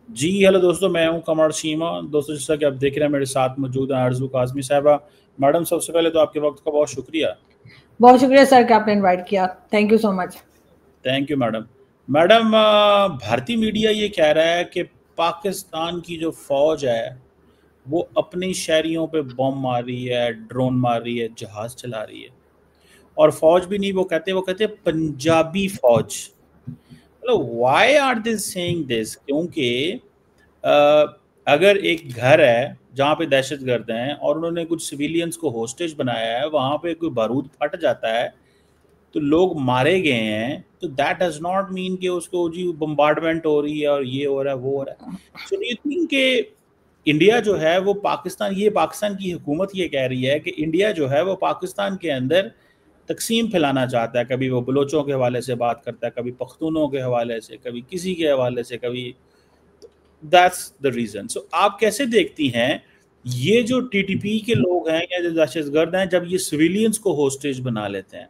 जी hello दोस्तों, मैं हूं कमर शीमा। दोस्तों, जैसा कि आप देख रहे हैं मेरे साथ मौजूद हैं आरजू काजमी साहबा। मैडम, सबसे पहले तो आपके वक्त का बहुत शुक्रिया। बहुत शुक्रिया सर कि आपने इनवाइट किया। Thank you so much. Thank you madam. Madam, भारतीय मीडिया ये कह रहा है कि पाकिस्तान की जो फौज है वो अपनी शहरियों पे बम मार रही है, ड्रोन मार रही है, जहाज चला रही है। और फौज भी नहीं, वो कहते पंजाबी फौज। मतलब why are they saying this? क्योंकि अ, अगर एक घर है जहाँ पे दहशतगर्द हैं और उन्होंने कुछ सिविलियंस को होस्टेज बनाया है, वहाँ पे कोई बारूद फट जाता है तो लोग मारे गए हैं, तो दैट डज नॉट मीन कि उसको जी बम्बार्डमेंट हो रही है और ये हो रहा है वो हो रहा है। सो डू यू थिंक कि इंडिया जो है वो पाकिस्तान की हुकूमत ये कह रही है कि इंडिया जो है वो पाकिस्तान के अंदर तकसीम फैलाना चाहता है? कभी वो बलोचों के हवाले से बात करता है, कभी पख्तूनों के हवाले से, कभी किसी के हवाले से, कभी। That's the reason. सो आप कैसे देखती हैं ये जो टीटीपी के लोग हैं या जो दहशतगर्द हैं, जब ये सिविलियंस को होस्टेज बना लेते हैं?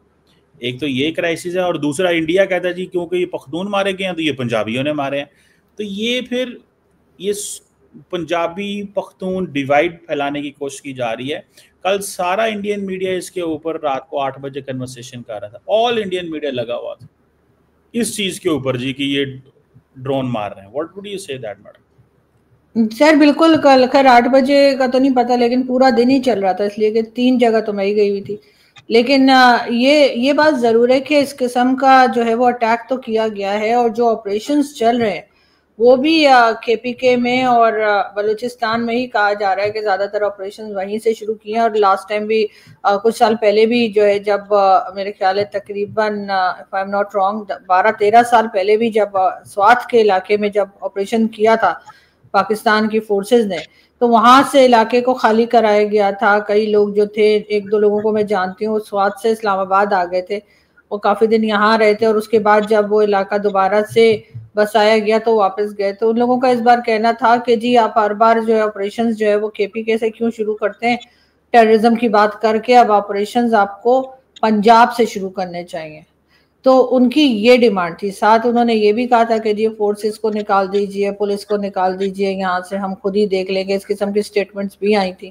एक तो ये क्राइसिस है, और दूसरा इंडिया कहता है जी क्योंकि ये पख्तून मारे गए हैं तो ये पंजाबियों ने मारे हैं। तो ये फिर ये पंजाबी पख्तून डिवाइड फैलाने की कोशिश की जा रही है। कल सारा इंडियन मीडिया इसके ऊपर रात को 8 बजे कन्वर्सेशन कर रहा था, ऑल इंडियन मीडिया लगा हुआ था इस चीज के ऊपर जी कि ये ड्रोन मार रहे हैं। What would you say that madam? Sir बिल्कुल, कल खैर 8 बजे का तो नहीं पता, लेकिन पूरा दिन ही चल रहा था, इसलिए कि 3 जगह तो मैं ही गई हुई थी। लेकिन ये बात जरूर है कि इस किस्म का जो है वो अटैक तो किया गया है, और जो ऑपरेशंस चल रहे हैं वो भी केपीके में और बलूचिस्तान में ही कहा जा रहा है कि ज्यादातर ऑपरेशन वहीं से शुरू किए हैं। और लास्ट टाइम भी कुछ साल पहले भी जो है, जब मेरे ख्याल है तकरीबन if I am not wrong 12-13 साल पहले भी जब स्वात के इलाके में जब ऑपरेशन किया था पाकिस्तान की फोर्सेस ने, तो वहां से इलाके को खाली कराया गया था। कई लोग जो थे, 1-2 लोगों को मैं जानती हूँ, स्वात से इस्लामाबाद आ गए थे, वो काफी दिन यहाँ रहे थे, और उसके बाद जब वो इलाका दोबारा से बसाया गया तो वापस गए। तो उन लोगों का इस बार कहना था कि जी आप हर बार जो है ऑपरेशन जो है वो केपीके से क्यों शुरू करते हैं, टेररिज्म की बात करके, अब ऑपरेशन आपको पंजाब से शुरू करने चाहिए। तो उनकी ये डिमांड थी। साथ उन्होंने ये भी कहा था कि जी फोर्सेस को निकाल दीजिए, पुलिस को निकाल दीजिए, यहाँ से हम खुद ही देख लेंगे। इस किस्म की स्टेटमेंट्स भी आई थी।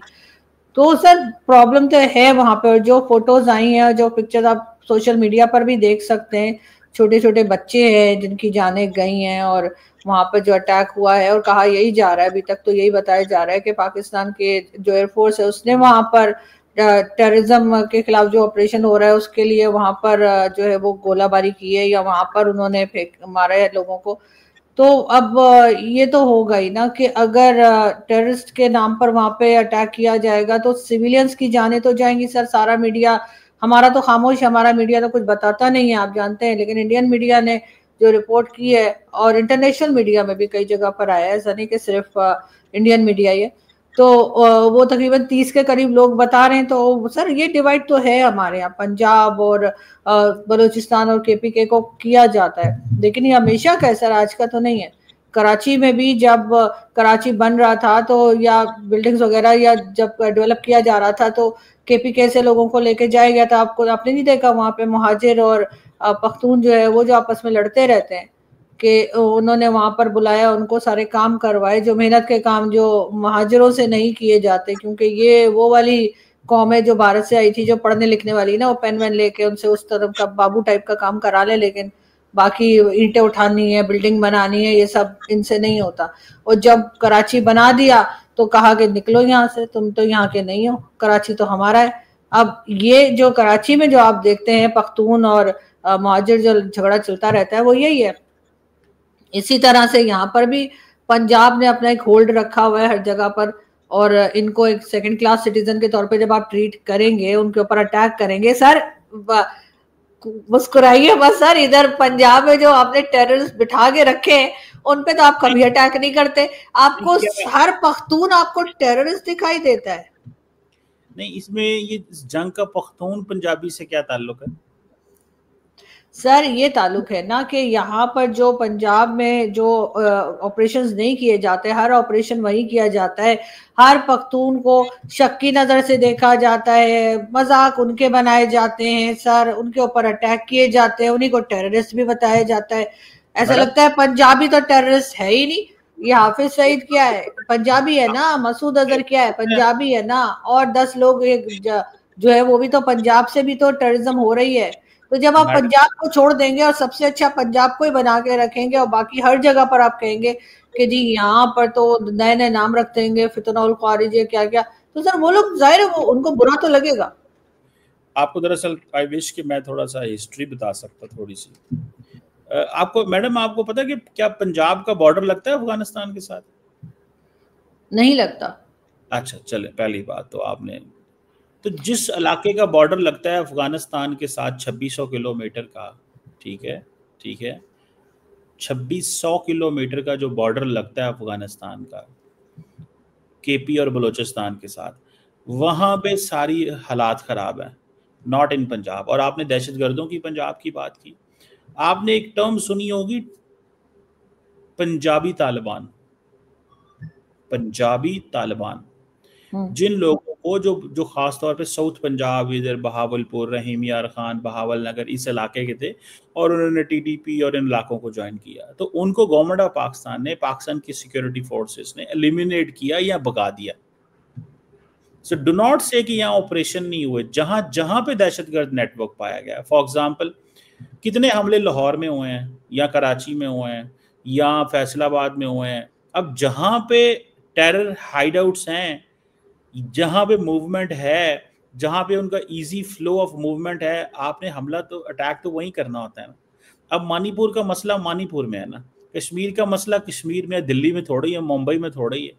तो सर प्रॉब्लम तो है वहां पर। जो फोटोज आई हैं, जो पिक्चर्स आप सोशल मीडिया पर भी देख सकते हैं, छोटे छोटे बच्चे हैं जिनकी जानें गई हैं, और वहां पर जो अटैक हुआ है, और कहा यही जा रहा है, अभी तक तो यही बताया जा रहा है कि पाकिस्तान के जो एयरफोर्स है उसने वहां पर टेररिज्म के खिलाफ जो ऑपरेशन हो रहा है उसके लिए वहां पर जो है वो गोलाबारी की है, या वहां पर उन्होंने फेंक मारा है लोगों को। तो अब ये तो होगा ही ना कि अगर टेररिस्ट के नाम पर वहां पे अटैक किया जाएगा तो सिविलियंस की जानें तो जाएंगी। सर सारा मीडिया हमारा तो खामोश है, हमारा मीडिया तो कुछ बताता नहीं है, आप जानते हैं। लेकिन इंडियन मीडिया ने जो रिपोर्ट की है, और इंटरनेशनल मीडिया में भी कई जगह पर आया है, ऐसा नहीं कि सिर्फ इंडियन मीडिया ही है, तो वो तकरीबन 30 के करीब लोग बता रहे हैं। तो सर ये डिवाइड तो है हमारे यहाँ, पंजाब और बलूचिस्तान और केपीके को किया जाता है, लेकिन ये हमेशा का है सर, आज का तो नहीं है। कराची में भी जब कराची बन रहा था तो, या बिल्डिंग्स वगैरह या जब डेवलप किया जा रहा था, तो केपीके से लोगों को लेके जाया गया था। आपने नहीं देखा वहां पे मुहाजिर और पख्तून जो है वो जो आपस में लड़ते रहते हैं, कि उन्होंने वहां पर बुलाया, उनको सारे काम करवाए, जो मेहनत के काम जो महाजरों से नहीं किए जाते। क्योंकि ये वो वाली कौम है जो भारत से आई थी, जो पढ़ने लिखने वाली ना, वो पेन वेन लेके उनसे उस तरह का बाबू टाइप का काम करा ले, लेकिन बाकी ईंटें उठानी है, बिल्डिंग बनानी है, ये सब इनसे नहीं होता। और जब कराची बना दिया तो कहा कि निकलो यहाँ से, तुम तो यहाँ के नहीं हो, कराची तो हमारा है। अब ये जो कराची में जो आप देखते हैं पख्तून और मुहाजिर जो झगड़ा चलता रहता है, वो यही है। इसी तरह से यहाँ पर भी पंजाब ने अपना एक होल्ड रखा हुआ है हर जगह पर, और इनको एक सेकंड क्लास सिटीजन के तौर पे जब आप ट्रीट करेंगे, उनके ऊपर अटैक करेंगे, सर मुस्कुराइए बस सर। इधर पंजाब में जो आपने टेररिस्ट बिठा के रखे हैं उन पे तो आप कभी अटैक नहीं करते, आपको हर पख्तून आपको टेररिस्ट दिखाई देता है। नहीं, इसमें ये जंग का पख्तून पंजाबी से क्या ताल्लुक है? सर ये ताल्लुक है ना कि यहाँ पर जो पंजाब में जो ऑपरेशंस नहीं किए जाते, हर ऑपरेशन वहीं किया जाता है, हर पख्तून को शक की नज़र से देखा जाता है, मजाक उनके बनाए जाते हैं सर, उनके ऊपर अटैक किए जाते हैं, उन्हीं को टेररिस्ट भी बताया जाता है। ऐसा मैडम लगता है पंजाबी तो टेररिस्ट है ही नहीं। ये हाफिज सईद क्या है, पंजाबी है ना। मसूद अजहर क्या है, पंजाबी है ना। और 10 लोग जो है वो भी तो पंजाब से भी तो टेररिज्म हो रही है। तो जब आप मैडम पंजाब को छोड़ देंगे और सबसे अच्छा पंजाब को ही बना के रखेंगे और बाकी हर जगह पर आप कहेंगे कि जी यहाँ पर तो नए नए नाम रख देंगे, फितनउल खारिज है क्या क्या, तो सर वो लोग जाहिर है वो उनको बुरा तो लगेगा। आपको दरअसल आई विश कि मैं थोड़ा सा हिस्ट्री बता सकता, थोड़ी सी। आपको मैडम, आपको पता है कि क्या पंजाब का बॉर्डर लगता है अफगानिस्तान के साथ? नहीं लगता। अच्छा, चले, पहली बात तो आपने, तो जिस इलाके का बॉर्डर लगता है अफगानिस्तान के साथ 2600 किलोमीटर का, ठीक है, ठीक है, 2600 किलोमीटर का जो बॉर्डर लगता है अफगानिस्तान का केपी और बलूचिस्तान के साथ, वहां पे सारी हालात खराब है, नॉट इन पंजाब। और आपने दहशतगर्दों की पंजाब की बात की, आपने एक टर्म सुनी होगी, पंजाबी तालिबान। पंजाबी तालिबान जिन लोगों को, जो जो खास तौर पे साउथ पंजाब, इधर बहावलपुर, रहीम यार खान, बहावल नगर, इस इलाके के थे, और उन्होंने टीडीपी और इन इलाकों को ज्वाइन किया, तो उनको गवर्नमेंट ऑफ पाकिस्तान ने, पाकिस्तान की सिक्योरिटी फोर्सेस ने एलिमिनेट किया या भगा दिया। सो डू नॉट से कि यहाँ ऑपरेशन नहीं हुए, जहां जहां पे दहशतगर्द नेटवर्क पाया गया। फॉर एग्जाम्पल, कितने हमले लाहौर में हुए हैं, या कराची में हुए हैं, या फैसलाबाद में हुए हैं। अब जहां पे टेरर हाइडआउट्स हैं, जहां पे मूवमेंट है, जहां पे उनका इजी फ्लो ऑफ मूवमेंट है, आपने हमला तो, अटैक तो वहीं करना होता है ना। अब मणिपुर का मसला मणिपुर में है ना, कश्मीर का मसला कश्मीर में, दिल्ली में थोड़ी है, मुंबई में थोड़ी है।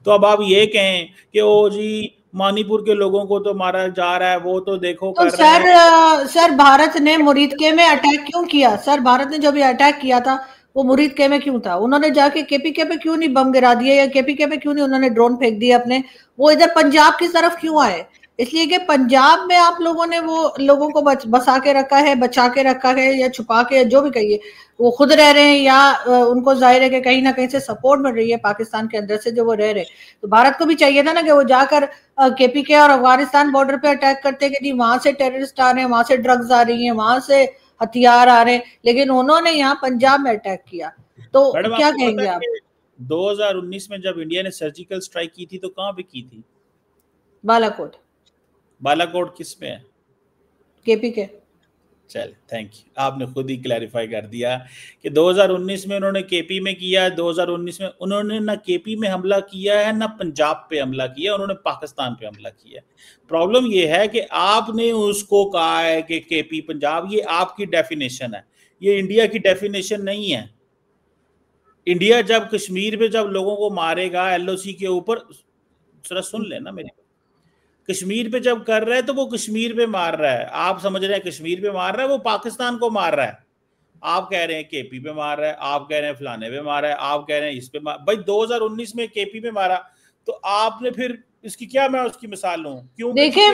तो अब आप ये कहें कि ओ जी मणिपुर के लोगों को तो मारा जा रहा है, वो तो देखो तो कर रहे सर हैं। सर भारत ने मुरीद के में अटैक क्यों किया? सर भारत ने जब ये अटैक किया था वो मुरीद के में क्यों था? उन्होंने जाके केपीके पे क्यों नहीं बम गिरा दिए, या केपीके पे क्यों नहीं उन्होंने ड्रोन फेंक दिए अपने? वो इधर पंजाब की तरफ क्यों आए? इसलिए कि पंजाब में आप लोगों ने वो लोगों को बसा के रखा है, बचा के रखा है, या छुपा के, जो भी कहिए, वो खुद रह रहे हैं, या उनको जाहिर है कि कहीं ना कहीं से सपोर्ट मिल रही है पाकिस्तान के अंदर से जो वो रह रहे। तो भारत को भी चाहिए था ना कि वो जाकर केपीके और अफगानिस्तान बॉर्डर पे अटैक करते कि जी वहां से टेररिस्ट आ रहे हैं, वहां से ड्रग्स आ रही हैं, वहां से हथियार आ रहे हैं, लेकिन उन्होंने यहाँ पंजाब में अटैक किया। तो मैडम क्या आपको पता कहेंगे है आप? कि 2019 में जब इंडिया ने सर्जिकल स्ट्राइक की थी, तो कहाँ पे की थी? बालाकोट। बालाकोट किस में है? केपीके। चल, थैंक यू, आपने खुद ही क्लैरिफाई कर दिया कि 2019 में उन्होंने केपी में किया है। 2019 में उन्होंने ना केपी में हमला किया है, ना पंजाब पे हमला किया, उन्होंने पाकिस्तान पे हमला किया है। प्रॉब्लम ये है कि आपने उसको कहा है कि केपी पंजाब, ये आपकी डेफिनेशन है, ये इंडिया की डेफिनेशन नहीं है। इंडिया जब कश्मीर पे जब लोगों को मारेगा एलओसी के ऊपर, जरा सुन लेना मेरी, कश्मीर पे जब कर रहा है तो वो कश्मीर पे मार रहा है, आप समझ रहे हैं कश्मीर पे मार रहा है, वो पाकिस्तान को मार रहा है। आप कह रहे हैं केपी पे मार रहा है, आप कह रहे हैं फलाने पे मार रहा है, आप कह रहे हैं इस पे मार, भाई 2019 में केपी पे मारा, तो आपने फिर इसकी क्या, मैं उसकी मिसाल लूं क्यों कि जी देखिए,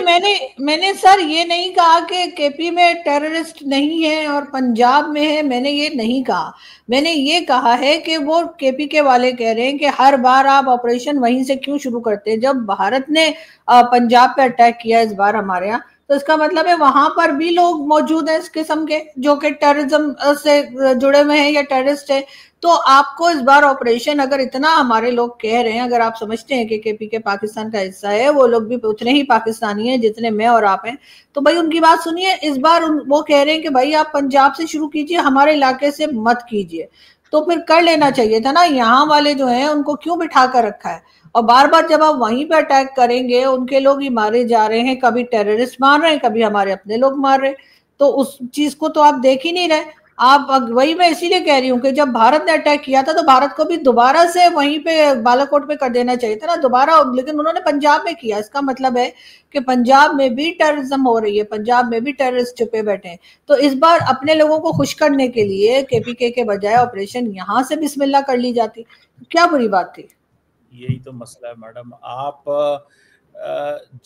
मैंने सर ये नहीं कहा कि केपी में टेररिस्ट नहीं है और पंजाब में है, मैंने ये नहीं कहा। मैंने ये कहा है कि वो केपी के वाले कह रहे हैं कि हर बार आप ऑपरेशन वहीं से क्यों शुरू करते हैं। जब भारत ने पंजाब पे अटैक किया इस बार हमारे यहाँ, तो इसका मतलब है वहां पर भी लोग मौजूद हैं इस किस्म के जो कि टेररिज्म से जुड़े हुए हैं या टेररिस्ट है। तो आपको इस बार ऑपरेशन, अगर इतना हमारे लोग कह रहे हैं, अगर आप समझते हैं कि केपीके पाकिस्तान का हिस्सा है, वो लोग भी उतने ही पाकिस्तानी हैं जितने मैं और आप हैं, तो भाई उनकी बात सुनिए। इस बार वो कह रहे हैं कि भाई आप पंजाब से शुरू कीजिए, हमारे इलाके से मत कीजिए। तो फिर कर लेना चाहिए था ना। यहाँ वाले जो हैं उनको क्यों बिठा कर रखा है? और बार बार जब आप वहीं पे अटैक करेंगे, उनके लोग ही मारे जा रहे हैं, कभी टेररिस्ट मार रहे हैं, कभी हमारे अपने लोग मार रहे हैं, तो उस चीज को तो आप देख ही नहीं रहे। आप वही, मैं इसीलिए कह रही हूँ कि जब भारत ने अटैक किया था तो भारत को भी दोबारा से वहीं पे बालाकोट पे कर देना चाहिए था ना दोबारा, लेकिन उन्होंने पंजाब में किया। इसका मतलब है कि पंजाब में भी टेररिज्म हो रही है, पंजाब में भी टेररिस्ट छुपे बैठे हैं। तो इस बार अपने लोगों को खुश करने के लिए केपीके के बजाय ऑपरेशन यहाँ से बिस्मिल्लाह कर ली जाती, क्या बुरी बात थी? यही तो मसला है मैडम। आप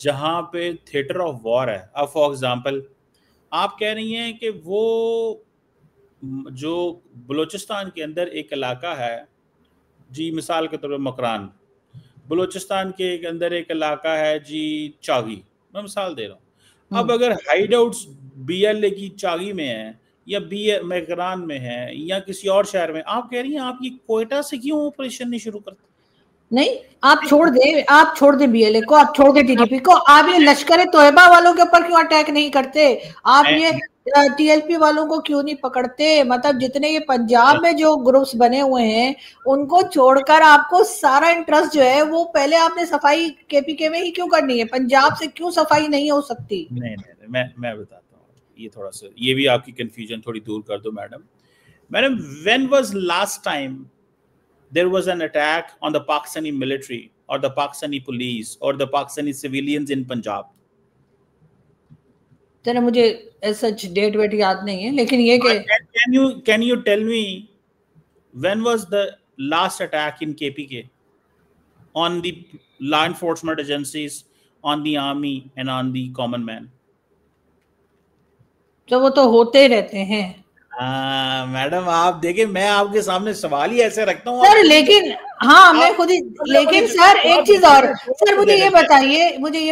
जहाँ पे थिएटर ऑफ वॉर है, अब फॉर एग्जांपल आप कह रही हैं कि वो जो बलूचिस्तान के अंदर एक इलाका है जी, मिसाल के तौर पर मकरान, बलूचिस्तान के अंदर एक इलाका है जी चागी, मैं मिसाल दे रहा हूँ। अब अगर हाइड आउट्स बीएलए की चागी में है, या बी मैकरान में है या किसी और शहर में, आप कह रही हैं आप ये क्वेटा से क्यों ऑपरेशन नहीं शुरू करते? नहीं, आप छोड़ दे बीएलए को, आप छोड़ दे टीडीपी को, आप ये लश्कर तोयबा वालों के ऊपर क्यों अटैक नहीं करते? आप ये टीएलपी वालों को क्यों नहीं पकड़ते? मतलब जितने ये पंजाब में जो ग्रुप्स बने हुए हैं उनको छोड़कर आपको सारा इंटरेस्ट जो है वो पहले आपने सफाई केपीके में ही क्यों करनी है? पंजाब से क्यों सफाई नहीं हो सकती? नहीं, मैं बताता हूँ, ये थोड़ा सा, ये भी आपकी कंफ्यूजन थोड़ी दूर कर दो madam. When was last time there was an attack on the Pakistani military or the Pakistani police or the Pakistani civilians in Punjab? जरा मुझे सच डेट वेट याद नहीं है, लेकिन ये कि can you tell me when was the last attack in KPK on the law enforcement agencies, on the army and on the common man? तो वो तो होते ही रहते हैं। मैडम आप देखिए, मैं आपके सामने सवाल ही ऐसे रखता हूँ सर, लेकिन हाँ मैं खुद ही, लेकिन सर एक चीज और, सर मुझे ये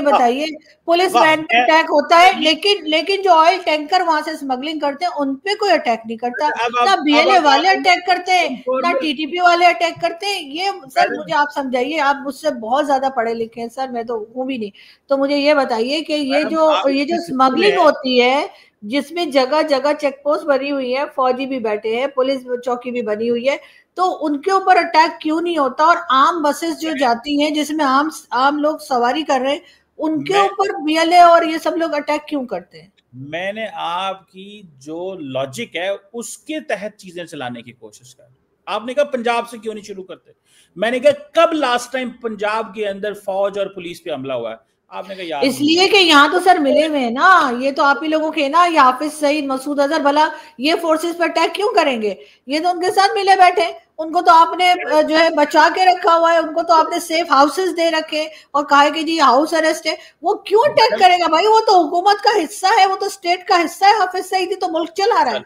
बताइए पुलिस वैन पे अटैक होता है, लेकिन जो ऑयल टैंकर वहां से स्मगलिंग करते हैं उन पे कोई अटैक नहीं करता, ना बीएलए वाले अटैक करते हैं, ना टीटीपी वाले अटैक करते हैं। ये सर मुझे आप समझाइए, आप मुझसे बहुत ज्यादा पढ़े लिखे हैं सर, मैं तो हूँ भी नहीं, तो मुझे ये बताइए कि ये जो स्मगलिंग होती है जिसमें जगह जगह चेक पोस्ट बनी हुई है, फौजी भी बैठे हैं, पुलिस चौकी भी बनी हुई है, तो उनके ऊपर अटैक क्यों नहीं होता? और आम बसेस जो जाती हैं जिसमें आम लोग सवारी कर रहे हैं उनके ऊपर बीएलए और ये सब लोग अटैक क्यों करते हैं? मैंने आपकी जो लॉजिक है उसके तहत चीजें चलाने की कोशिश कर। आपने कहा पंजाब से क्यों नहीं शुरू करते, मैंने कहा कब लास्ट टाइम पंजाब के अंदर फौज और पुलिस पे हमला हुआ है? आपने कहा यार इसलिए कि यहाँ तो सर मिले हुए हैं ना, ये तो आप ही लोगों के ना, ये हाफिज सईद, मसूद अजहर, भला ये फोर्सेस पर अटैक क्यों करेंगे? ये तो उनके साथ मिले बैठे, उनको तो आपने जो है बचा के रखा हुआ है, उनको तो आपने सेफ हाउसेस दे रखे और कहा है कि जी हाउस अरेस्ट है, वो क्यों अटैक करेगा भाई? वो तो हुकूमत का हिस्सा है, वो तो स्टेट का हिस्सा है, हाफिज सईद तो मुल्क चला रहा है।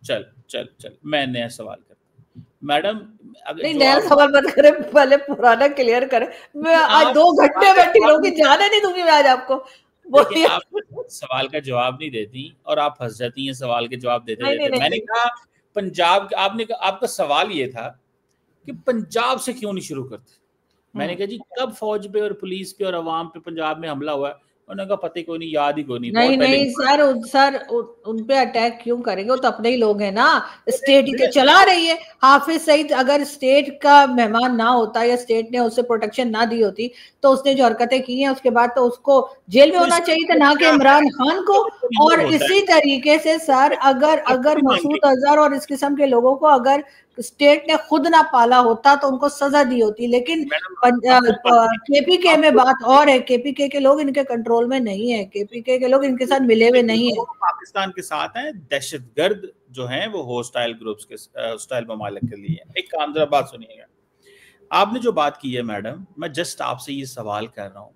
चल मैं नया सवाल करता हूँ मैडम। नहीं, नया सवाल मत करे, पहले पुराना क्लियर करे। मैं आज 2 घंटे बैठी रहूंगी, जाने नहीं दूंगी मैं आज आपको। आप सवाल का जवाब नहीं देती और आप हंस जाती हैं सवाल के जवाब देते। मैंने कहा पंजाब, आपका सवाल ये था कि पंजाब से क्यों नहीं शुरू करते। मैंने कहा जी कब फौज पे और पुलिस पे और अवाम पे पंजाब में हमला हुआ है? उन्होंने कहा पता ही कोई नहीं, याद ही कोई नहीं। नहीं सर उन पे अटैक क्यों करेंगे? वो तो अपने ही लोग हैं ना, स्टेट ही तो चला रही है। हाफिज सईद अगर स्टेट का मेहमान ना होता या स्टेट ने उसे प्रोटेक्शन ना दी होती तो उसने जो हरकतें की हैं उसके बाद तो उसको जेल में होना चाहिए था, ना कि इमरान खान को। और इसी तरीके से सर अगर मसूद अजहर और इस किस्म के लोगों को अगर स्टेट ने खुद ना पाला होता तो उनको सजा दी होती, लेकिन केपीके में बात और है, केपीके के लोग इनके कंट्रोल में नहीं है, केपीके के लोग इनके साथ मिले हुए नहीं है, पाकिस्तान के साथ हैं। दहशतगर्द जो हैं वो होस्टाइल ग्रुप्स के, होस्टाइल ममालिक के लिए। एक काम जरा बात सुनिएगा, आपने जो बात की है मैडम, मैं जस्ट आपसे ये सवाल कर रहा हूँ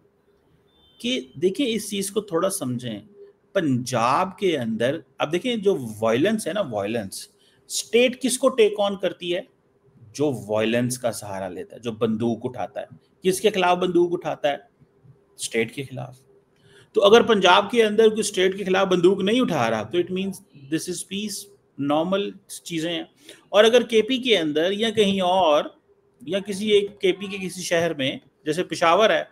कि देखिए इस चीज को थोड़ा समझें। पंजाब के अंदर अब देखिए जो वायलेंस है ना, वायलेंस स्टेट किसको टेक ऑन करती है? जो वायलेंस का सहारा लेता है, जो बंदूक उठाता है। किसके खिलाफ बंदूक उठाता है? स्टेट के खिलाफ। तो अगर पंजाब के अंदर कोई स्टेट के खिलाफ बंदूक नहीं उठा रहा तो it means this is peace, normal चीजें हैं। और अगर केपी के अंदर या कहीं और या किसी एक केपी के किसी शहर में जैसे पेशावर है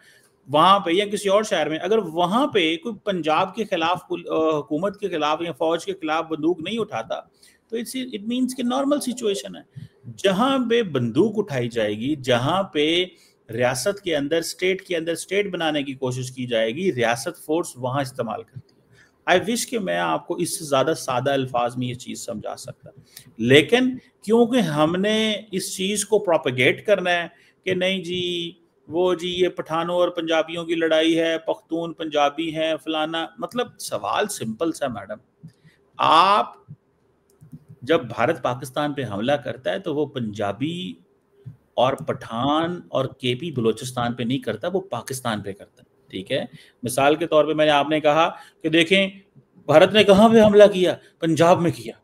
वहां पे या किसी और शहर में, अगर वहां पे कोई पंजाब के खिलाफ हुकूमत के खिलाफ या फौज के खिलाफ बंदूक नहीं उठाता तो इट मीन्स कि नॉर्मल सिचुएशन है। जहां पे बंदूक उठाई जाएगी, जहां पे रियासत के अंदर, स्टेट के अंदर स्टेट बनाने की कोशिश की जाएगी, रियासत फोर्स वहां इस्तेमाल करती है। आई विश कि मैं आपको इससे ज्यादा सादा अल्फाज में ये चीज समझा सकता, लेकिन क्योंकि हमने इस चीज को प्रोपेगेट करना है कि नहीं जी वो जी ये पठानों और पंजाबियों की लड़ाई है, पख्तून पंजाबी हैं फलाना, मतलब सवाल सिंपल सा मैडम, आप जब भारत पाकिस्तान पे हमला करता है तो वो पंजाबी और पठान और केपी बलोचिस्तान पे नहीं करता, वो पाकिस्तान पे करता है। ठीक है, मिसाल के तौर पे मैंने आपने कहा कि देखें भारत ने कहां पे हमला किया? पंजाब में किया।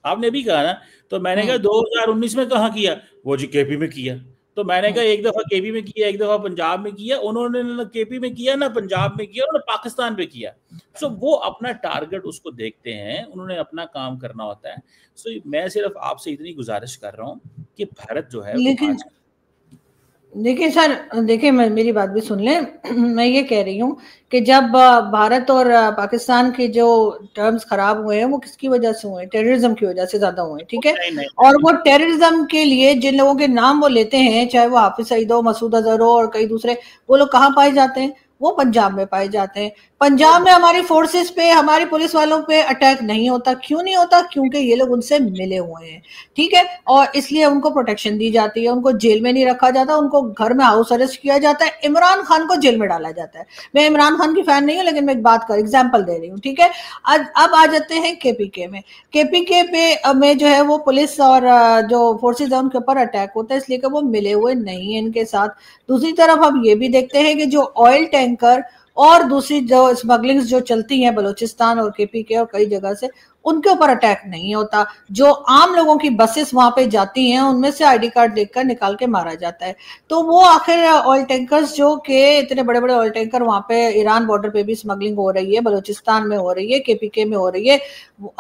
आपने भी कहा ना, तो मैंने कहा 2019 में कहां किया? वो जी केपी में किया। तो मैंने कहा एक दफा केपी में किया, एक दफा पंजाब में किया, उन्होंने ना केपी में किया ना पंजाब में किया, उन्होंने पाकिस्तान पे किया। सो वो अपना टारगेट उसको देखते हैं, उन्होंने अपना काम करना होता है। सो मैं सिर्फ आपसे इतनी गुजारिश कर रहा हूँ कि भारत जो है वो आज, देखिए सर, देखिए मेरी बात भी सुन लें। मैं ये कह रही हूँ कि जब भारत और पाकिस्तान के जो टर्म्स खराब हुए हैं वो किसकी वजह से हुए? टेररिज्म की वजह से ज्यादा हुए, ठीक है। नहीं, नहीं, और वो टेररिज्म के लिए जिन लोगों के नाम वो लेते हैं, चाहे वो हाफिज सईद हो, मसूद अजहर हो और कई दूसरे, वो लोग कहाँ पाए जाते हैं? वो पंजाब में पाए जाते हैं। पंजाब में हमारी फोर्सेस पे, हमारी पुलिस वालों पे अटैक नहीं होता। क्यों नहीं होता? क्योंकि ये लोग उनसे मिले हुए हैं, ठीक है। और इसलिए उनको प्रोटेक्शन दी जाती है, उनको जेल में नहीं रखा जाता, उनको घर में हाउस अरेस्ट किया जाता है, इमरान खान को जेल में डाला जाता है। मैं इमरान खान की फैन नहीं हूँ, लेकिन मैं एक बात का एग्जाम्पल दे रही हूँ, ठीक है। अब आ जाते हैं केपीके में। केपीके पे में जो है वो पुलिस और जो फोर्सेज है उनके ऊपर अटैक होता है, इसलिए कि वो मिले हुए नहीं है इनके साथ। दूसरी तरफ हम ये भी देखते हैं कि जो ऑयल टैंकर और दूसरी जो स्मगलिंग्स जो चलती हैं बलूचिस्तान और केपीके और कई जगह से, उनके ऊपर अटैक नहीं होता। जो आम लोगों की बसेस वहां पे जाती हैं उनमें से आईडी कार्ड देखकर निकाल के मारा जाता है। तो वो आखिर ऑयल टैंकर्स, जो कि इतने बड़े बड़े ऑयल टैंकर, वहां पे ईरान बॉर्डर पे भी स्मगलिंग हो रही है, बलूचिस्तान में हो रही है, केपीके में हो रही है,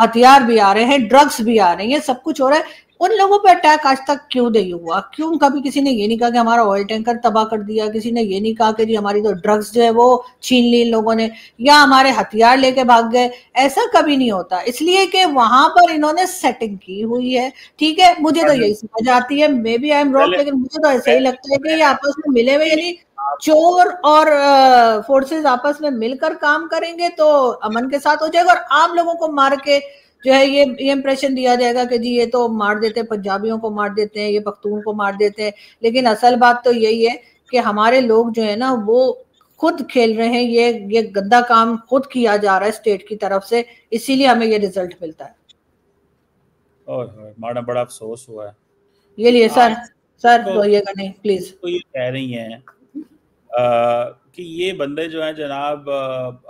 हथियार भी आ रहे हैं, ड्रग्स भी आ रही है, सब कुछ हो रहा है। उन लोगों पे अटैक आज तक क्यों नहीं हुआ? क्यों कभी किसी ने ये नहीं कहा कि हमारा ऑयल टैंकर तबाह कर दिया? किसी ने ये नहीं कहा कि जी हमारी तो ड्रग्स जो है वो छीन ली इन लोगों ने, या हमारे हथियार लेके भाग गए? ऐसा कभी नहीं होता, इसलिए कि वहां पर इन्होंने सेटिंग की हुई है, ठीक है। मुझे तो यही समझ आती है, maybe I am wrong, लेकिन मुझे तो ऐसा ही लगता है कि ये आपस में मिले हुए, यानी चोर और फोर्सेस आपस में मिलकर काम करेंगे तो अमन के साथ हो जाएगा। और आम लोगों को मार के जो है ये इंप्रेशन दिया जाएगा कि जी ये तो मार देते हैं, पंजाबियों को मार देते हैं, ये पख्तून को मार देते हैं। लेकिन असल बात तो यही है कि हमारे लोग जो है ना वो खुद खेल रहे हैं, ये गंदा काम खुद किया जा रहा है स्टेट की तरफ से, इसीलिए हमें ये रिजल्ट मिलता है। माड़ा बड़ा अफसोस हुआ है। ये लिए सर रोइएगा नहीं प्लीज। तो ये कह रही हैं कि ये बंदे जो हैं जनाब,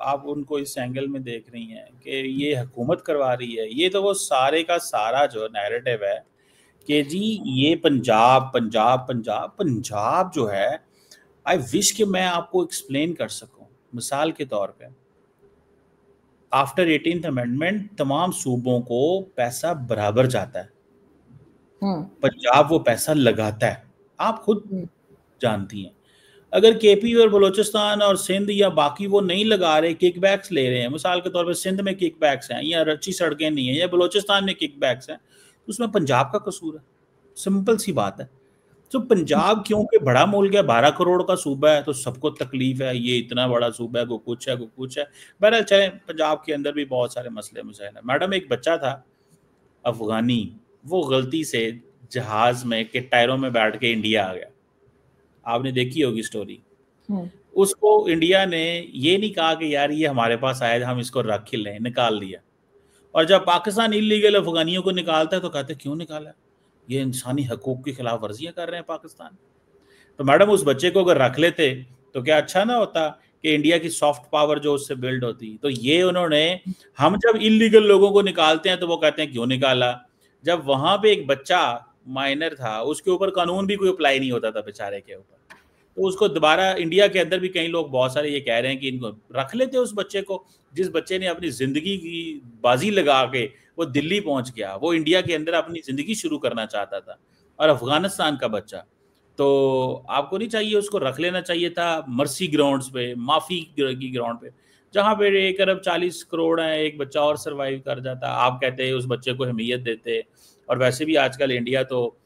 आप उनको इस एंगल में देख रही हैं कि ये हुकूमत करवा रही है। ये तो वो सारे का सारा जो नैरेटिव है कि जी ये पंजाब पंजाब पंजाब पंजाब जो है, आई विश कि मैं आपको एक्सप्लेन कर सकूं। मिसाल के तौर पे आफ्टर 18th अमेंडमेंट तमाम सूबों को पैसा बराबर जाता है, पंजाब वो पैसा लगाता है, आप खुद जानती हैं। अगर केपी और बलूचिस्तान और सिंध या बाकी वो नहीं लगा रहे, किकबैक्स ले रहे हैं, मिसाल के तौर पे सिंध में किकबैक्स हैं या अच्छी सड़कें नहीं है, या बलूचिस्तान में किकबैक्स हैं, तो उसमें पंजाब का कसूर है। सिंपल सी बात है। तो पंजाब क्योंकि बड़ा मुल्क है, 12 करोड़ का सूबा है, तो सबको तकलीफ है, ये इतना बड़ा सूबा है, को कुछ है, को कुछ है। बहरहाल चले, पंजाब के अंदर भी बहुत सारे मसले मसाइल हैं। मैडम एक बच्चा था अफगानी, वो गलती से जहाज में के टायरों में बैठ के इंडिया आ गया, आपने देखी होगी स्टोरी। उसको इंडिया ने ये नहीं कहा कि यार ये हमारे पास आया, हम इसको रख ही लें, निकाल दिया। और जब पाकिस्तान इलीगल अफगानियों को निकालता है तो कहते क्यों निकाला, ये इंसानी हकूक की खिलाफ वर्जियां कर रहे हैं पाकिस्तान। तो मैडम उस बच्चे को अगर रख लेते तो क्या अच्छा ना होता कि इंडिया की सॉफ्ट पावर जो उससे बिल्ड होती। तो ये उन्होंने, हम जब इलीगल लोगों को निकालते हैं तो वो कहते हैं क्यों निकाला, जब वहां पे एक बच्चा माइनर था उसके ऊपर कानून भी कोई अप्लाई नहीं होता था बेचारे के ऊपर, तो उसको दोबारा इंडिया के अंदर भी कई लोग बहुत सारे ये कह रहे हैं कि इनको रख लेते उस बच्चे को, जिस बच्चे ने अपनी जिंदगी की बाजी लगा के वो दिल्ली पहुंच गया, वो इंडिया के अंदर अपनी जिंदगी शुरू करना चाहता था, और अफगानिस्तान का बच्चा। तो आपको नहीं चाहिए, उसको रख लेना चाहिए था मर्सी ग्राउंड्स पे, माफी की ग्राउंड पे, जहां पे 1 अरब 40 करोड़ है, एक बच्चा और सरवाइव कर जाता। आप कहते हैं उस बच्चे को अहमियत देते, और वैसे भी आजकल इंडिया तो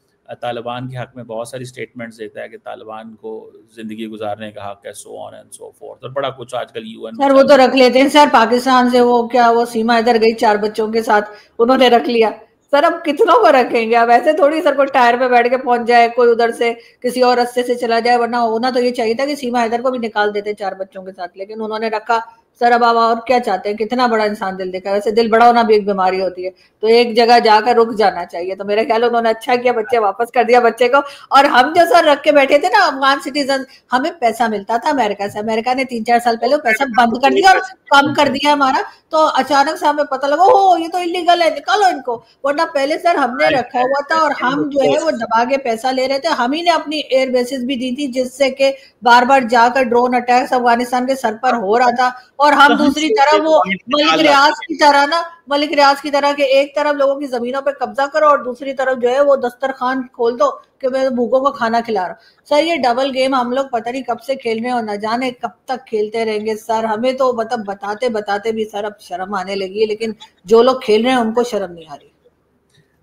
तालिबान के हक में बहुत सारी स्टेटमेंट्स देता है कि तालिबान को जिंदगी गुजारने का हक है, so on and so fourth, और बड़ा कुछ आजकल यूएन सर वो तो रख लेते हैं सर, पाकिस्तान से वो क्या वो सीमा इधर गई 4 बच्चों के साथ, उन्होंने रख लिया सर। अब कितनों को रखेंगे? अब ऐसे थोड़ी सर, कोई टायर पे बैठ के पहुंच जाए, कोई उधर से किसी और रास्ते से चला जाए, वरना होना तो ये चाहिए था कि सीमा हैदर को भी निकाल देते 4 बच्चों के साथ, लेकिन उन्होंने रखा सर अब आप और क्या चाहते हैं, कितना बड़ा इंसान दिल देखा, वैसे दिल बड़ा होना भी एक बीमारी होती है, तो एक जगह जाकर रुक जाना चाहिए। तो मेरे ख्याल उन्होंने अच्छा किया, बच्चे वापस कर दिया बच्चे को। और हम जो सर रख के बैठे थे ना अफगान सिटीजन, हमें पैसा मिलता था अमेरिका से, अमेरिका ने 3-4 साल पहले वो पैसा बंद कर दिया और कम कर दिया हमारा, तो अचानक से हमें पता लगा हो ये तो इलीगल है, निकालो इनको। वरना पहले सर हमने रखा हुआ था और हम जो है वो दबा के पैसा ले रहे थे, हम ही ने अपनी एयर बेसिस भी दी थी, जिससे कि बार बार जाकर ड्रोन अटैक्स अफगानिस्तान के सर पर हो रहा था। और हम दूसरी तरफ वो मलिक रियाज की तरह ना, मलिक रियाज की तरह के एक तरफ लोगों की जमीनों पे कब्जा करो और दूसरी तरफ जो है वो दस्तरखान खोल दो कि मैं भूखों को खाना खिला रहा हूँ। सर ये डबल गेम हम लोग पता नहीं कब से खेल रहे हैं और न जाने कब तक खेलते रहेंगे सर। हमें तो मतलब बताते बताते भी सर अब शर्म आने लगी है, लेकिन जो लोग खेल रहे हैं उनको शर्म नहीं आ रही।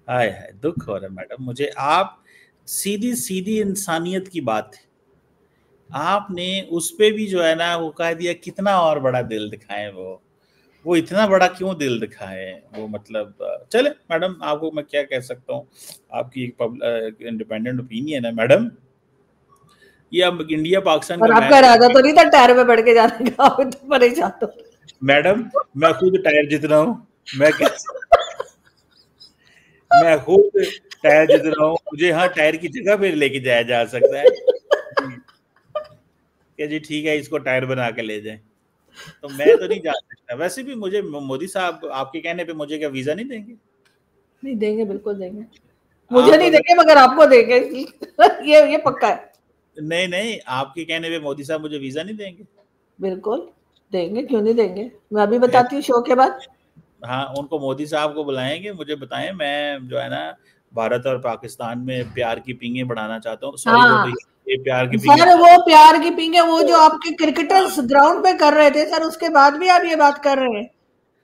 हाय हाय, दुख हो रहा है मैडम मुझे। आप सीधी सीधी इंसानियत की बात है, आपने उस पे भी जो है ना वो कह दिया, कितना और बड़ा दिल दिखाएं वो इतना बड़ा क्यों दिल दिखाए वो, मतलब चले मैडम, आपको मैं क्या कह सकता हूँ, आपकी एक इंडिपेंडेंट ओपिनियन है मैडम। ये अब इंडिया पाकिस्तान और का आपका मैच इरादा तो नहीं था टायर में बढ़ के जाने का, आप तो परेशान तो। मैडम, मैं खुद टायर जीत रहा हूँ, मैं मैं खुद टायर जीत रहा हूँ, मुझे हाँ टायर की जगह पे लेके जाया जा सकता है कि जी ठीक है इसको टायर बना के ले जाए, तो मैं तो नहीं जा सकता। वैसे भी मुझे मोदी साहब आपके कहने पे मुझे क्या वीजा नहीं देंगे? नहीं देंगे, बिल्कुल देंगे। मुझे आप नहीं अगर देंगे मगर आपको देंगे ये पक्का है। नहीं नहीं, आपके कहने पे मोदी साहब मुझे वीजा नहीं देंगे? बिल्कुल देंगे, क्यों नहीं देंगे। मैं अभी बताती हूँ शो के बाद। हाँ, उनको मोदी साहब को बुलाएंगे, मुझे बताएं, मैं जो है ना भारत और पाकिस्तान में प्यार की पींगे बढ़ाना चाहता हूँ। सॉरी वो तो हाँ ये प्यार की पींगे सर, वो प्यार की पींगे वो जो आपके क्रिकेटर्स ग्राउंड पे कर रहे थे सर, उसके बाद भी आप ये बात कर रहे हैं।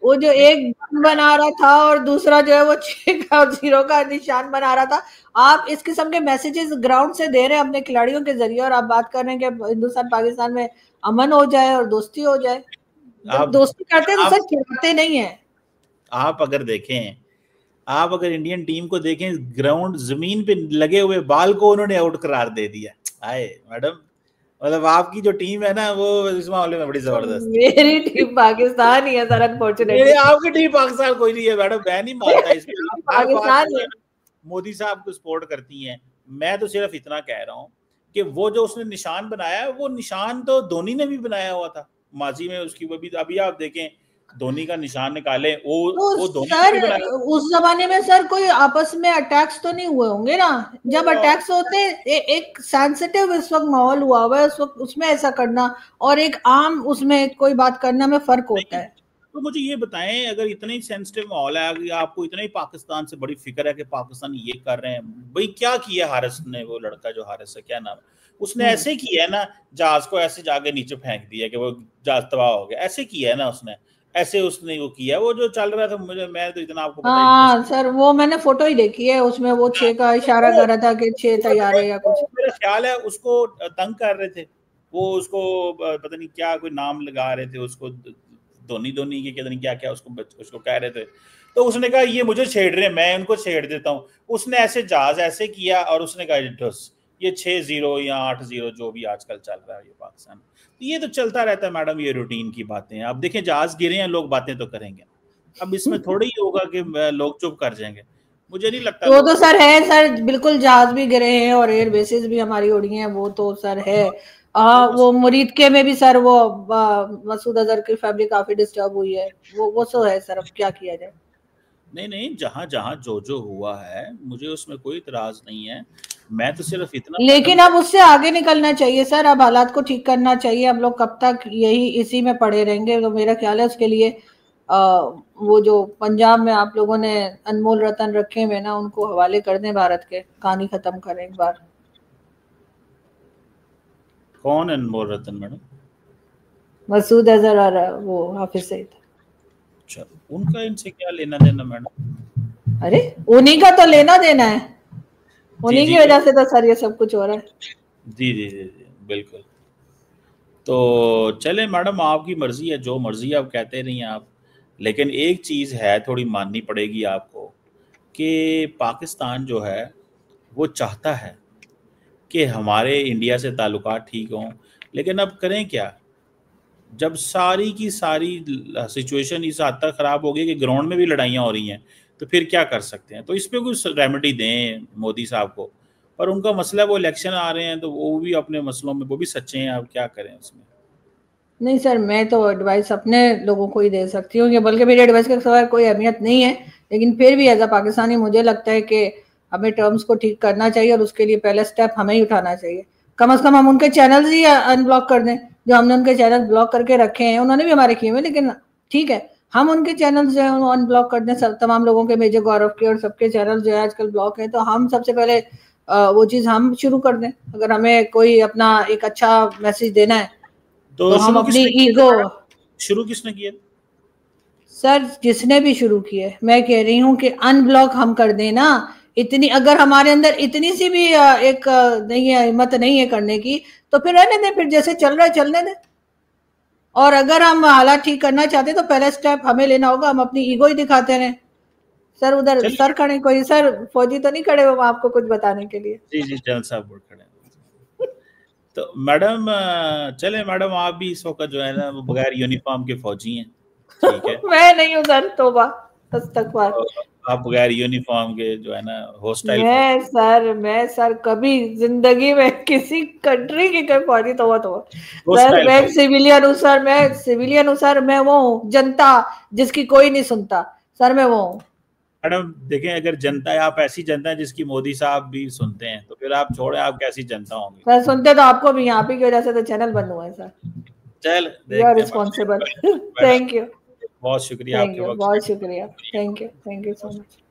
वो जो एक बन बना रहा था और दूसरा जो है वो 6 का 0 का निशान बना रहा था। आप इस किस्म के मैसेजेस ग्राउंड से दे रहे हैं अपने खिलाड़ियों के जरिए, और आप बात कर रहे हैं कि हिंदुस्तान पाकिस्तान में अमन हो जाए और दोस्ती हो जाए। जब आप दोस्ती करते हैं तो आप सर खिलाते नहीं है। आप अगर देखें, आप अगर इंडियन टीम को देखें, ग्राउंड जमीन पे लगे हुए बाल को उन्होंने आउट करार दे दिया। आए मैडम, मतलब आपकी जो टीम है ना वो इस मामले में बड़ी जबरदस्त मेरी टीम पाकिस्तान ही है सर, है। ये अनफॉर्चुनेटली। आपकी टीम पाकिस्तान कोई नहीं है मैडम, मैं नहीं मानता इसमें। आप हर बात पाकिस्तान जो ही है है। ना मोदी साहब को सपोर्ट करती हैं। मैं तो सिर्फ इतना कह रहा हूँ कि वो जो उसने निशान बनाया है, वो निशान तो धोनी ने भी बनाया हुआ था माजी में उसकी। वो भी अभी आप देखें, धोनी का निशान निकाले, तो वो धोनी ने सर भी बनाया। उस जमाने में सर कोई आपस में अटैक्स तो नहीं हुए होंगे ना। जब अटैक्स होते एक सेंसिटिव इस वक्त माहौल हुआ है, उस वक्त उसमें ऐसा करना और एक आम उसमें कोई बात करना में फर्क होता नहीं, है। तो मुझे ये बताएं, अगर इतना ही सेंसिटिव माहौल है, अगर आपको इतना ही पाकिस्तान से बड़ी फिक्र है कि पाकिस्तान ये कर रहे हैं, भाई क्या किया हारिस ने, वो लड़का जो हारिस है, क्या नाम है, उसने हम्म। ऐसे किया है ना, जहाज को ऐसे जाके नीचे फेंक दिया कि वो जहाज तबाह हो गया, ऐसे किया है ना उसने, ऐसे उसने वो किया, वो जो चल रहा था, मुझे मैं तो इतना आपको पता ही हाँ सर, वो मैंने फोटो ही देखी है, उसमें वो 6 का इशारा कर रहा था कि 6 तैयार है या कुछ। मेरा ख्याल है उसको तंग कर रहे थे, वो उसको पता नहीं क्या कोई नाम लगा रहे थे उसको, धोनी धोनी के पता नहीं क्या क्या उसको कह रहे थे। तो उसने कहा ये मुझे छेड़ रहे हैं, मैं उनको छेड़ देता हूँ। उसने ऐसे जहाज ऐसे किया और उसने कहा ढुस, ये 6-0 या 8-0 जो भी आजकल चल रहा है ये पाकिस्तान, तो ये तो चलता रहता है मैडम, ये रूटीन की बातें हैं। अब देखें जहाज गिरे हैं, लोग बातें तो करेंगे, अब इसमें थोड़ी ही होगा कि लोग चुप कर जाएंगे, मुझे नहीं लगता वो लोग तो चुप। सर है सर, बिल्कुल जहाज भी गिरे हैं और एयर बेसिस भी हमारी उड़ी हैं, वो तो सर है। वो तो वो मुरीद के में भी सर वो मसूद अजहर की फैमिली काफी डिस्टर्ब हुई है, वो तो है सर, अब क्या किया जाए। नहीं नहीं, जहां जहां जो हुआ है मुझे उसमें कोई इतराज नहीं है, मैं तो सिर्फ इतना मैडम लेकिन अब उससे आगे निकलना चाहिए सर, अब हालात को ठीक करना चाहिए। हम लोग कब तक यही इसी में पड़े रहेंगे, तो मेरा ख्याल है उसके लिए वो जो पंजाब में आप लोगों ने अनमोल रतन रखे हुए ना, उनको हवाले कर दें भारत के, कहानी खत्म करें एक बार। कौन है अनमोल रतन मैडम? मसूद अजहर और वो हाफिज सईद। अच्छा, उनका इनसे क्या लेना देना मैडम? अरे उन्हीं का तो लेना देना है, जी उन्हीं जी की वजह से तो सर ये सब कुछ हो रहा है। जी जी जी जी बिल्कुल। तो चले मैडम, आपकी मर्जी है, जो मर्जी आप कहते रहिए आप, लेकिन एक चीज़ है थोड़ी माननी पड़ेगी आपको, कि पाकिस्तान जो है वो चाहता है कि हमारे इंडिया से ताल्लुकात ठीक हों, लेकिन अब करें क्या? जब सारी की सारी सिचुएशन इस हद तक खराब हो गई कि ग्राउंड में भी लड़ाइयाँ हो रही हैं, तो फिर क्या कर सकते हैं? तो इस पे कुछ रेमेडी दें मोदी साहब को। पर उनका मसला, वो इलेक्शन आ रहे हैं तो वो भी अपने मसलों में वो भी सच्चे हैं, अब क्या करें उसमें। नहीं सर, मैं तो एडवाइस अपने लोगों को ही दे सकती हूँ, बल्कि मेरी एडवाइस के सवाल कोई अहमियत नहीं है, लेकिन फिर भी एज अ पाकिस्तानी मुझे लगता है कि हमें टर्म्स को ठीक करना चाहिए और उसके लिए पहले स्टेप हमें ही उठाना चाहिए। कम से कम हम उनके चैनल्स ही अनब्लॉक कर दें, जो हमने उनके चैनल ब्लॉक करके रखे हैं, उन्होंने भी हमारे किए हुए, लेकिन ठीक है हम उनके चैनल जो है अनब्लॉक कर दें। तमाम लोगों के, मेजर गौरव के और सबके चैनल जो है आजकल ब्लॉक है, तो हम सबसे पहले वो चीज़ हम शुरू कर दें। अगर हमें कोई अपना एक अच्छा मैसेज देना है तो हम शुरू अपनी किसने किए थे ईगो। मैडम? शुरू किसने किए थे? सर जिसने भी शुरू किए, मैं कह रही हूँ कि अनब्लॉक हम कर दें ना। इतनी अगर हमारे अंदर इतनी सी भी एक नहीं है, हिम्मत नहीं है करने की, तो फिर रहने दें, फिर जैसे चल रहा है चलने दें। और अगर हम हालात ठीक करना चाहते हैं तो पहला स्टेप हमें लेना होगा, हम अपनी ईगो ही दिखाते रहें। सर उधर चलिए। सर खड़े, कोई सर फौजी तो नहीं खड़े हो आपको कुछ बताने के लिए? जी जी, जनरल साहब बोल खड़े हैं। तो मैडम चले मैडम, आप भी इस वक्त जो है ना वो बगैर यूनिफॉर्म के फौजी हैं, ठीक है। मैं नहीं हूँ सर, तौबा अस्तगफुर। और आप बगैर यूनिफॉर्म के जो है ना हॉस्टाइल फौजी। मैं सर कभी जिंदगी में किसी कंट्री की कोई फौजी तो सर हॉस्टाइल मैं फौजी। सिविलियन हूँ सर, मैं सिविलियन हूँ सर, मैं वो हूँ जनता जिसकी कोई नहीं सुनता सर, मैं वो हूँ। मैडम देखें, अगर जनता है, आप ऐसी जनता है जिसकी मोदी साहब भी सुनते हैं, तो फिर आप छोड़े, आप कैसी जनता होंगे। सर सुनते तो आपको भी, यहाँ पे की वजह से तो चैनल बंद हुआ है सर। चल यू आर देखते हैं रिस्पॉन्सिबल। मैडम। Thank you. बहुत शुक्रिया थैंक आपके यू, वक्त। बहुत शुक्रिया। Thank you so much.